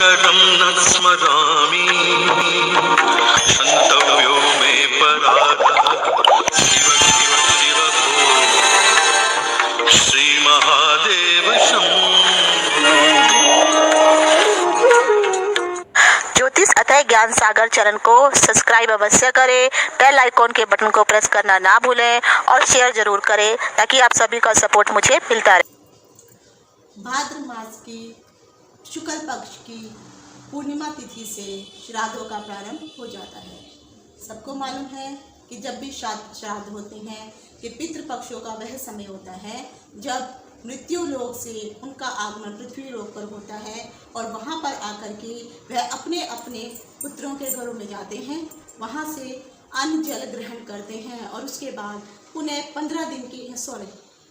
करम न स्मरामि क्षन्तव्यो मे पराधः शिव शिव शिव भो श्री महादेव शंभो। ज्योतिष अथय ज्ञान सागर चैनल को सब्सक्राइब अवश्य करें, बेल आइकॉन के बटन को प्रेस करना ना भूलें और शेयर जरूर करें ताकि आप सभी का सपोर्ट मुझे मिलता रहे। भाद्र मास की शुक्ल पक्ष की पूर्णिमा तिथि से श्राद्धों का प्रारंभ हो जाता है। सबको मालूम है कि जब भी श्राद्ध होते हैं कि पितृपक्षों का वह समय होता है जब मृत्यु लोक से उनका आगमन पृथ्वी लोक पर होता है और वहाँ पर आकर के वह अपने अपने पुत्रों के घरों में जाते हैं, वहाँ से अन्न जल ग्रहण करते हैं और उसके बाद पुनः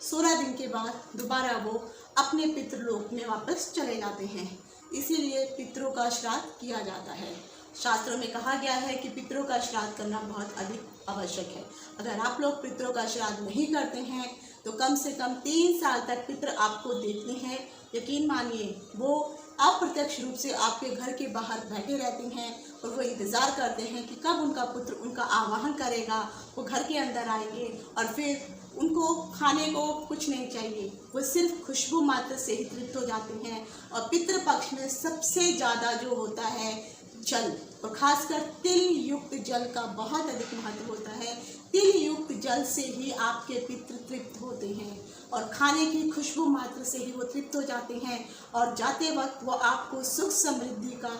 16 दिन के बाद दोबारा वो अपने पितृलोक में वापस चले जाते हैं। इसीलिए पितरों का श्राद्ध किया जाता है। शास्त्रों में कहा गया है कि पितरों का श्राद्ध करना बहुत अधिक आवश्यक है। अगर आप लोग पितरों का श्राद्ध नहीं करते हैं तो कम से कम 3 साल तक पितर आपको देखते हैं। यकीन मानिए वो अप्रत्यक्ष रूप से आपके घर के बाहर बैठे रहते हैं और वो इंतज़ार करते हैं कि कब उनका पुत्र उनका आवाहन करेगा, वो घर के अंदर आएंगे और फिर उनको खाने को कुछ नहीं चाहिए, वो सिर्फ खुशबू मात्र से ही तृप्त हो जाते हैं। और पितृपक्ष में सबसे ज़्यादा जो होता है जल, और खासकर तिल युक्त जल का बहुत अधिक महत्व होता है। तिल युक्त जल से ही आपके पितृ तृप्त होते हैं और खाने की खुशबू मात्र से ही वो तृप्त हो जाते हैं और जाते वक्त वो आपको सुख समृद्धि का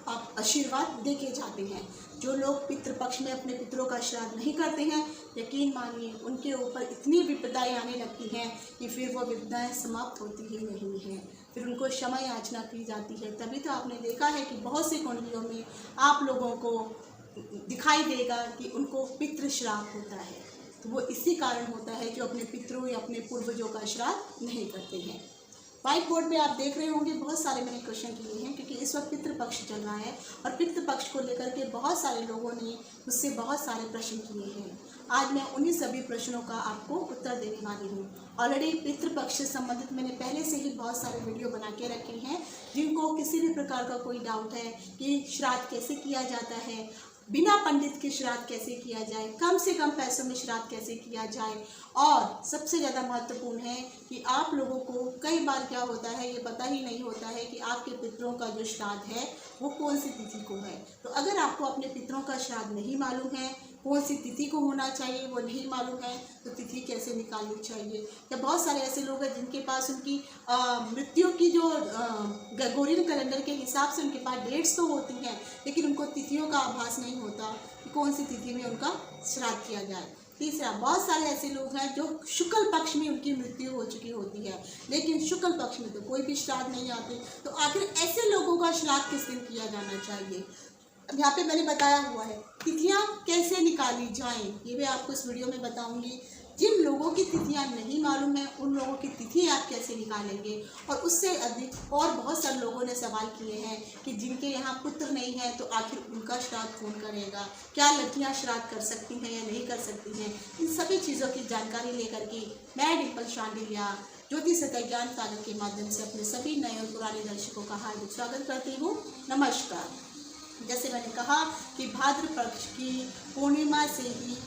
आप आशीर्वाद दे के जाते हैं। जो लोग पितृपक्ष में अपने पितरों का श्राद्ध नहीं करते हैं, यकीन मानिए उनके ऊपर इतनी विपदाएं आने लगती हैं कि फिर वो विपदाएं समाप्त होती ही नहीं हैं, फिर उनको क्षमा याचना की जाती है। तभी तो आपने देखा है कि बहुत सी कुंडलियों में आप लोगों को दिखाई देगा कि उनको पितृ श्राप होता है। तो वो इसी कारण होता है कि अपने पितरों या अपने पूर्वजों का श्राद्ध नहीं करते हैं। व्हाइट बोर्ड पे आप देख रहे होंगे बहुत सारे मैंने क्वेश्चन किए हैं क्योंकि इस वक्त पितृपक्ष चल रहा है और पितृपक्ष को लेकर के बहुत सारे लोगों ने मुझसे बहुत सारे प्रश्न किए हैं। आज मैं उन्हीं सभी प्रश्नों का आपको उत्तर देने वाली हूँ। ऑलरेडी पितृपक्ष से संबंधित मैंने पहले से ही बहुत सारे वीडियो बना के रखे हैं। जिनको किसी भी प्रकार का कोई डाउट है कि श्राद्ध कैसे किया जाता है, बिना पंडित के श्राद्ध कैसे किया जाए, कम से कम पैसों में श्राद्ध कैसे किया जाए, और सबसे ज़्यादा महत्वपूर्ण है कि आप लोगों को कई बार क्या होता है ये पता ही नहीं होता है कि आपके पितरों का जो श्राद्ध है वो कौन सी तिथि को है। तो अगर आपको अपने पितरों का श्राद्ध नहीं मालूम है, कौन सी तिथि को होना चाहिए वो नहीं मालूम है, तो तिथि कैसे निकालनी चाहिए। या बहुत सारे ऐसे लोग हैं जिनके पास उनकी मृत्यु की जो ग्रेगोरियन कैलेंडर के हिसाब से उनके पास डेट्स तो होती हैं लेकिन उनको तिथियों का आभास नहीं होता कि कौन सी तिथि में उनका श्राद्ध किया जाए। तीसरा, बहुत सारे ऐसे लोग हैं जो शुक्ल पक्ष में उनकी मृत्यु हो चुकी होती है लेकिन शुक्ल पक्ष में तो कोई भी श्राद्ध नहीं आते। तो आखिर ऐसे लोगों का श्राद्ध किस दिन किया जाना चाहिए, यहाँ पे मैंने बताया हुआ है। तिथियाँ कैसे निकाली जाएं ये मैं आपको इस वीडियो में बताऊंगी। जिन लोगों की तिथियाँ नहीं मालूम है उन लोगों की तिथि आप कैसे निकालेंगे। और उससे अधिक और बहुत सारे लोगों ने सवाल किए हैं कि जिनके यहाँ पुत्र नहीं है तो आखिर उनका श्राद्ध कौन करेगा, क्या लड़कियाँ श्राद्ध कर सकती हैं या नहीं कर सकती हैं। इन सभी चीज़ों की जानकारी लेकर के मैं डिम्पल शांडिल्या ज्योतिष अथय ज्ञान सागर के माध्यम से अपने सभी नए और पुराने दर्शकों का हार्दिक स्वागत करती हूँ। नमस्कार। जैसे मैंने कहा कि भाद्र पक्ष की पूर्णिमा से ही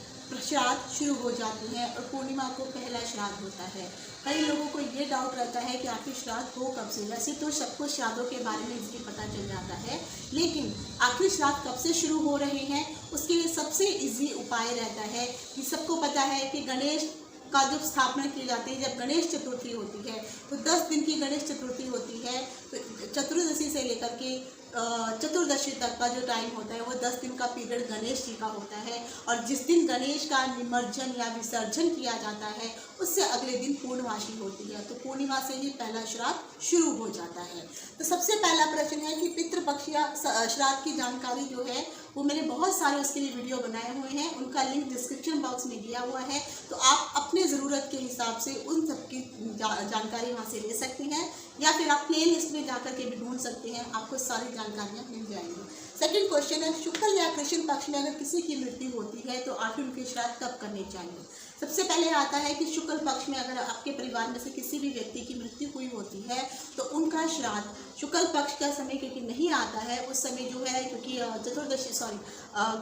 श्राद्ध शुरू हो जाती है और पूर्णिमा को पहला श्राद्ध होता है। कई लोगों को ये डाउट रहता है कि आखिर श्राद्ध हो कब से। वैसे तो सबको श्राद्धों के बारे में इसलिए पता चल जाता है लेकिन आखिर श्राद्ध कब से शुरू हो रहे हैं उसके लिए सबसे इजी उपाय रहता है कि सबको पता है कि गणेश का जब स्थापना की जाती है, जब गणेश चतुर्थी होती है तो 10 दिन की गणेश चतुर्थी होती है। तो चतुर्दशी से लेकर के चतुर्दशी तक का जो टाइम होता है वो 10 दिन का पीरियड गणेश जी का होता है और जिस दिन गणेश का निमज्जन या विसर्जन किया जाता है उससे अगले दिन पूर्णमासी होती है। तो पूर्णिमा से ही पहला श्राद्ध शुरू हो जाता है। तो सबसे पहला प्रश्न है कि पितृपक्ष या श्राद्ध की जानकारी जो है वो मैंने बहुत सारे उसके लिए वीडियो बनाए हुए हैं, उनका लिंक डिस्क्रिप्शन बॉक्स में दिया हुआ है। तो आप अपने ज़रूरत के हिसाब से उन सब की जानकारी वहाँ से ले सकते हैं या फिर आप प्ले लिस्ट में जाकर के भी ढूंढ सकते हैं, आपको सारी जानकारियाँ मिल जाएंगी। सेकंड क्वेश्चन है, शुक्ल या कृष्ण पक्ष में अगर किसी की मृत्यु होती है तो आखिर उनके श्राद्ध कब करने चाहिए। सबसे पहले आता है कि शुक्ल पक्ष में अगर आपके परिवार में से किसी भी व्यक्ति की मृत्यु हुई होती है तो उनका श्राद्ध शुक्ल पक्ष का समय क्योंकि नहीं आता है, उस समय जो है क्योंकि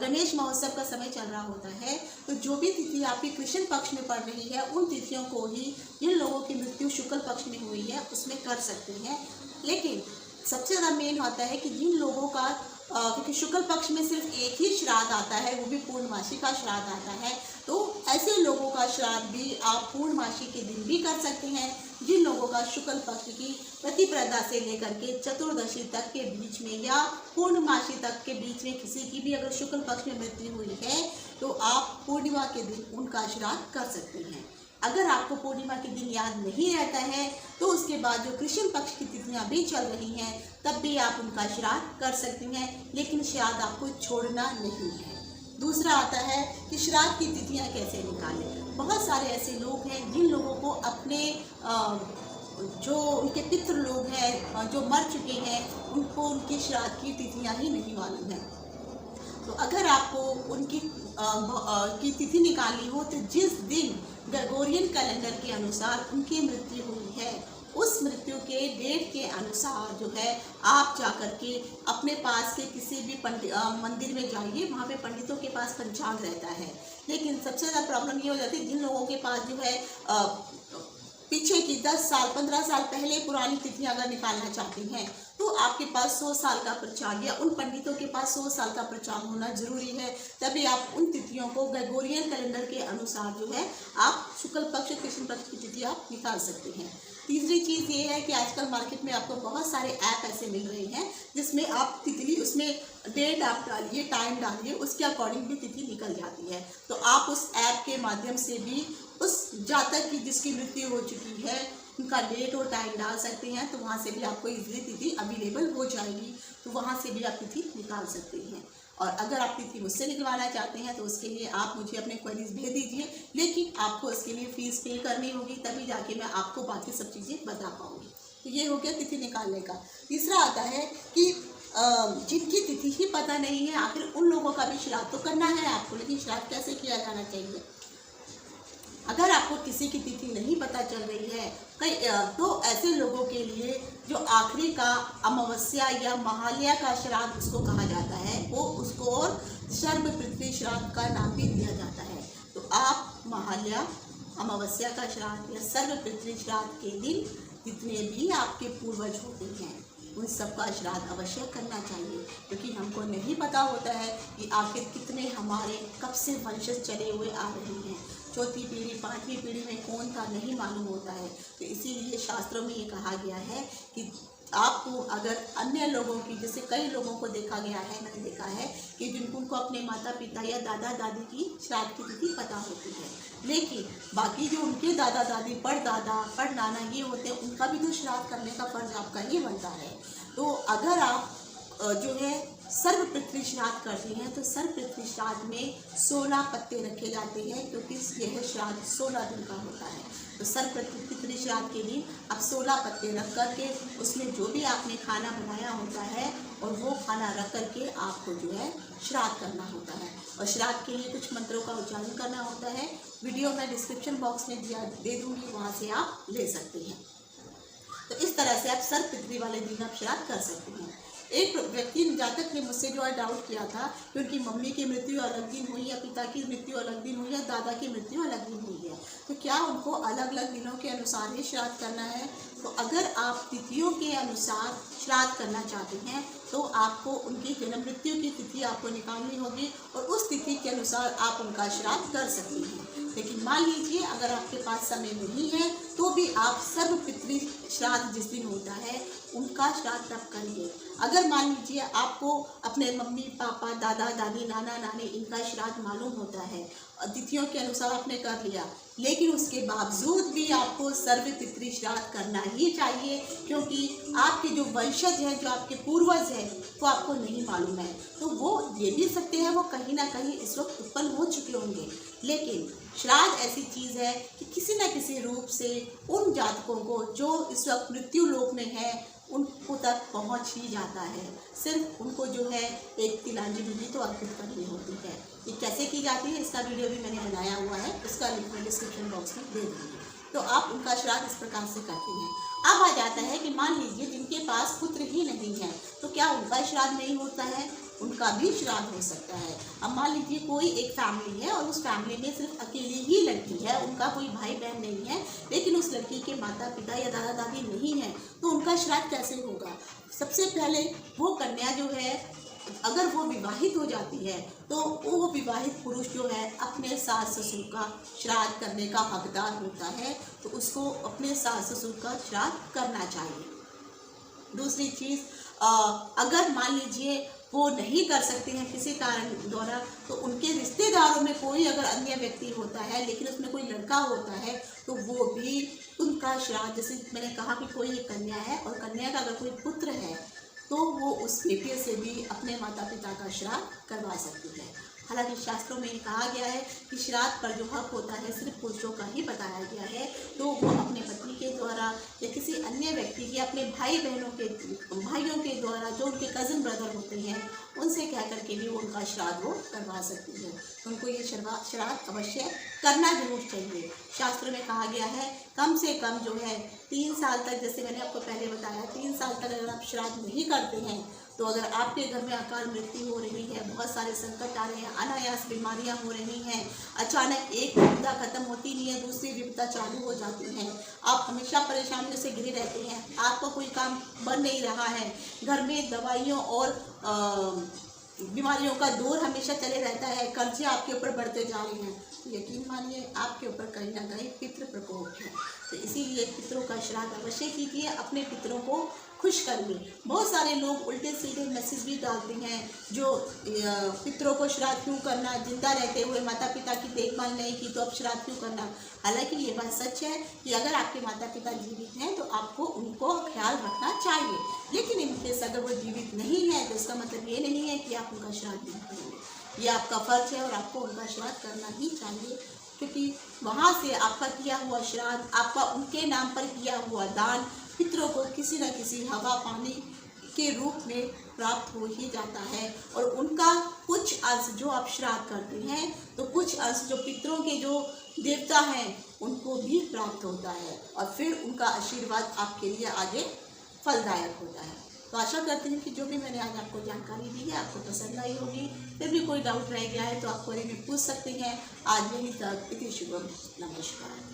गणेश महोत्सव का समय चल रहा होता है, तो जो भी तिथि आपकी कृष्ण पक्ष में पड़ रही है उन तिथियों को ही जिन लोगों की मृत्यु शुक्ल पक्ष में हुई है उसमें कर सकते हैं। लेकिन सबसे ज़्यादा मेन होता है कि जिन लोगों का क्योंकि शुक्ल पक्ष में सिर्फ एक ही श्राद्ध आता है, वो भी पूर्णमासी का श्राद्ध आता है, तो ऐसे लोगों का श्राद्ध भी आप पूर्णमासी के दिन भी कर सकते हैं। जिन लोगों का शुक्ल पक्ष की प्रतिपदा से लेकर के चतुर्दशी तक के बीच में या पूर्णमासी तक के बीच में किसी की भी अगर शुक्ल पक्ष में मृत्यु हुई है तो आप पूर्णिमा के दिन उनका श्राद्ध कर सकते हैं। अगर आपको पूर्णिमा के दिन याद नहीं रहता है तो उसके बाद जो कृष्ण पक्ष की तिथियां भी चल रही हैं तब भी आप उनका श्राद्ध कर सकते हैं, लेकिन श्राद्ध आपको छोड़ना नहीं है। दूसरा आता है कि श्राद्ध की तिथियां कैसे निकालें। बहुत सारे ऐसे लोग हैं जिन लोगों को अपने जो उनके पितृ लोग हैं जो मर चुके हैं उनको उनकी श्राद्ध की तिथियां ही नहीं मालूम है। तो अगर आपको उनकी की तिथि निकालनी हो तो जिस दिन ग्रेगोरियन कैलेंडर के अनुसार उनकी मृत्यु हुई है उस मृत्यु के डेट के अनुसार जो है आप जाकर के अपने पास के किसी भी मंदिर में जाइए, वहाँ पे पंडितों के पास पंचांग रहता है। लेकिन सबसे ज़्यादा प्रॉब्लम ये हो जाती है जिन लोगों के पास जो है पीछे की 10 साल 15 साल पहले पुरानी तिथियां अगर निकालना चाहते हैं तो आपके पास 100 साल का प्रचार या उन पंडितों के पास 100 साल का प्रचार होना जरूरी है, तभी आप उन तिथियों को ग्रेगोरियन कैलेंडर के अनुसार जो है आप शुक्ल पक्ष कृष्ण पक्ष की तिथि आप निकाल सकते हैं। तीसरी चीज़ ये है कि आजकल मार्केट में आपको बहुत सारे ऐप ऐसे मिल रहे हैं जिसमें आप तिथि उसमें डेट आप डालिए, टाइम डालिए, उसके अकॉर्डिंग भी तिथि निकल जाती है। तो आप उस ऐप के माध्यम से भी उस जातक की जिसकी मृत्यु हो चुकी है उनका डेट और टाइम डाल सकते हैं, तो वहाँ से भी आपको इजीली तिथि अवेलेबल हो जाएगी, तो वहाँ से भी आप तिथि निकाल सकते हैं। और अगर आप तिथि मुझसे निकलवाना चाहते हैं तो उसके लिए आप मुझे अपने क्वेरीज भेज दीजिए, लेकिन आपको उसके लिए फ़ीस पे करनी होगी, तभी जाके मैं आपको बाकी सब चीज़ें बता पाऊँगी। तो ये हो गया तिथि निकालने का। तीसरा आता है कि जिनकी तिथि ही पता नहीं है, आखिर उन लोगों का भी श्राद्ध तो करना है आपको, लेकिन श्राद्ध कैसे किया जाना चाहिए। अगर आपको किसी की तिथि नहीं पता चल रही है तो ऐसे लोगों के लिए जो आखिरी का अमावस्या या महालया का श्राद्ध उसको कहा जाता है, वो उसको और सर्व पृथ्वी श्राद्ध का नाम भी दिया जाता है। तो आप महालया, अमावस्या का श्राद्ध या सर्व पृथ्वी श्राद्ध के दिन जितने भी आपके पूर्वज होते हैं उन सबका श्राद्ध अवश्य करना चाहिए, क्योंकि हमको नहीं पता होता है कि आखिर कितने हमारे कब से वंशज चले हुए आ रहे हैं। चौथी पीढ़ी 5वीं पीढ़ी में कौन था नहीं मालूम होता है। तो इसीलिए शास्त्रों में ये कहा गया है कि आपको अगर अन्य लोगों की, जैसे कई लोगों को देखा गया है, मैंने देखा है कि जिनको अपने माता पिता या दादा दादी की श्राद्ध की तिथि पता होती है, लेकिन बाकी जो उनके दादा दादी परदादा परनाना ये होते हैं उनका भी तो श्राद्ध करने का फर्ज आपका ही बनता है। तो अगर आप जो है सर्व पृथ्वी श्राद्ध करते हैं तो सर्व पृथ्वी श्राद्ध में 16 पत्ते रखे जाते हैं, क्योंकि यह श्राद्ध 16 दिन का होता है। तो सर्व पृथ्वी श्राद्ध के दिन आप 16 पत्ते रख करके उसमें जो भी आपने खाना बनाया होता है और वो खाना रख करके आपको जो है श्राद्ध करना होता है। और श्राद्ध के लिए कुछ मंत्रों का उच्चारण करना होता है, वीडियो मैं डिस्क्रिप्शन बॉक्स में दे दूँगी, वहाँ से आप ले सकते हैं। तो इस तरह से आप सर्व पृथ्वी वाले दिन आप श्राद्ध कर सकते हैं। एक व्यक्ति जातक ने मुझसे जो है डाउट किया था कि उनकी मम्मी की मृत्यु अलग दिन हुई या पिता की मृत्यु अलग दिन हुई या दादा की मृत्यु अलग दिन हुई है, तो क्या उनको अलग अलग दिनों के अनुसार ही श्राद्ध करना है। तो अगर आप तिथियों के अनुसार श्राद्ध करना चाहते हैं तो आपको उनकी जन्म मृत्यु की तिथि आपको निकालनी होगी और उस तिथि के अनुसार आप उनका श्राद्ध कर सकते हैं। लेकिन मान लीजिए अगर आपके पास समय नहीं है तो भी आप सर्व पितृ श्राद्ध जिस दिन होता है उनका श्राद्ध तब करिए। अगर मान लीजिए आपको अपने मम्मी पापा दादा दादी नाना नानी इनका श्राद्ध मालूम होता है, तिथियों के अनुसार आपने कर लिया, लेकिन उसके बावजूद भी आपको सर्व पितृ श्राद्ध करना ही चाहिए, क्योंकि आपके जो वंशज हैं, जो आपके पूर्वज हैं, वो आपको नहीं मालूम है। तो वो ये भी सकते हैं वो कहीं ना कहीं इस वक्त उत्पन्न हो चुके होंगे, लेकिन श्राद्ध ऐसी चीज़ है कि किसी न किसी रूप से उन जातकों को जो इस वक्त मृत्यु लोक में है उनको तक पहुंच ही जाता है। सिर्फ उनको जो है एक तिलांजलि भी तो अर्पित करनी होती है। ये कैसे की जाती है इसका वीडियो भी मैंने बनाया हुआ है, उसका लिंक मैं डिस्क्रिप्शन बॉक्स में दे दूँगी। तो आप उनका श्राद्ध इस प्रकार से करते हैं। अब आ जाता है कि मान लीजिए जिनके पास पुत्र ही नहीं है तो क्या उनका श्राद्ध नहीं होता है? उनका भी श्राद्ध हो सकता है। अब मान लीजिए कोई एक फैमिली है और उस फैमिली में सिर्फ अकेली ही लड़की है, उनका कोई भाई बहन नहीं है, लेकिन उस लड़की के माता पिता या दादा दादी नहीं है, तो उनका श्राद्ध कैसे होगा? सबसे पहले वो कन्या जो है अगर वो विवाहित हो जाती है तो वो विवाहित पुरुष जो है अपने सास ससुर का श्राद्ध करने का हकदार होता है, तो उसको अपने सास ससुर का श्राद्ध करना चाहिए। दूसरी चीज़, अगर मान लीजिए वो नहीं कर सकते हैं किसी कारण द्वारा, तो उनके रिश्तेदारों में कोई अगर अन्य व्यक्ति होता है लेकिन उसमें कोई लड़का होता है तो वो भी उनका श्राद्ध, जैसे मैंने कहा कि कोई एक कन्या है और कन्या का अगर कोई पुत्र है तो वो उस बेटे से भी अपने माता पिता का श्राद्ध करवा सकती है। हालांकि शास्त्रों में कहा गया है कि श्राद्ध पर जो हक होता है सिर्फ पुरुषों का ही बताया गया है, तो वो अपने पत्नी के द्वारा या किसी अन्य व्यक्ति के, अपने भाइयों के द्वारा, जो उनके कज़न ब्रदर होते हैं, उनसे कह करके भी वो उनका श्राद्ध वो करवा सकती है। तो उनको ये श्राद्ध अवश्य करना जरूर चाहिए। शास्त्र में कहा गया है कम से कम जो है 3 साल तक, जैसे मैंने आपको पहले बताया, 3 साल तक अगर आप श्राद्ध नहीं करते हैं तो अगर आपके घर में अकाल मृत्यु हो रही है, बहुत सारे संकट आ रहे हैं, अनायास बीमारियां हो रही हैं, अचानक एक विपदा खत्म होती नहीं है, दूसरी विपदा चालू हो जाती हैं, आप हमेशा परेशानियों से घिरे रहते हैं, आपका कोई काम बन नहीं रहा है, घर में दवाइयों और बीमारियों का दौर हमेशा चले रहता है, कर्जे आपके ऊपर बढ़ते जा रहे हैं, तो यकीन मानिए आपके ऊपर कहीं ना कहीं पितृ प्रकोप है। तो इसीलिए पितरों का श्राद्ध अवश्य कीजिए, अपने पितरों को खुश करिए। बहुत सारे लोग उल्टे सीधे मैसेज भी डालते हैं जो पितरों को श्राद्ध क्यों करना, जिंदा रहते हुए माता पिता की देखभाल नहीं की तो अब श्राद्ध क्यों करना। हालांकि ये बात सच है कि अगर आपके माता पिता जीवित हैं तो आपको उनको ख्याल रखना चाहिए, लेकिन इन केस अगर वो जीवित नहीं है तो इसका मतलब ये नहीं है कि आप उनका श्राद्ध नहीं करेंगे। ये आपका फर्ज है और आपको उनका श्राद्ध करना ही चाहिए, क्योंकि वहाँ से आपका किया हुआ श्राद्ध, आपका उनके नाम पर किया हुआ दान पितरों को किसी न किसी हवा पानी के रूप में प्राप्त हो ही जाता है। और उनका कुछ अंश जो आप श्राद्ध करते हैं तो कुछ अंश जो पितरों के जो देवता हैं उनको भी प्राप्त होता है और फिर उनका आशीर्वाद आपके लिए आगे फलदायक होता है। तो आशा करती हूँ कि जो भी मैंने आज आपको जानकारी दी है आपको पसंद आई होगी। फिर भी कोई डाउट रह गया है तो आप कोई में पूछ सकते हैं। आज यही तक, इति शुभम, नमस्कार।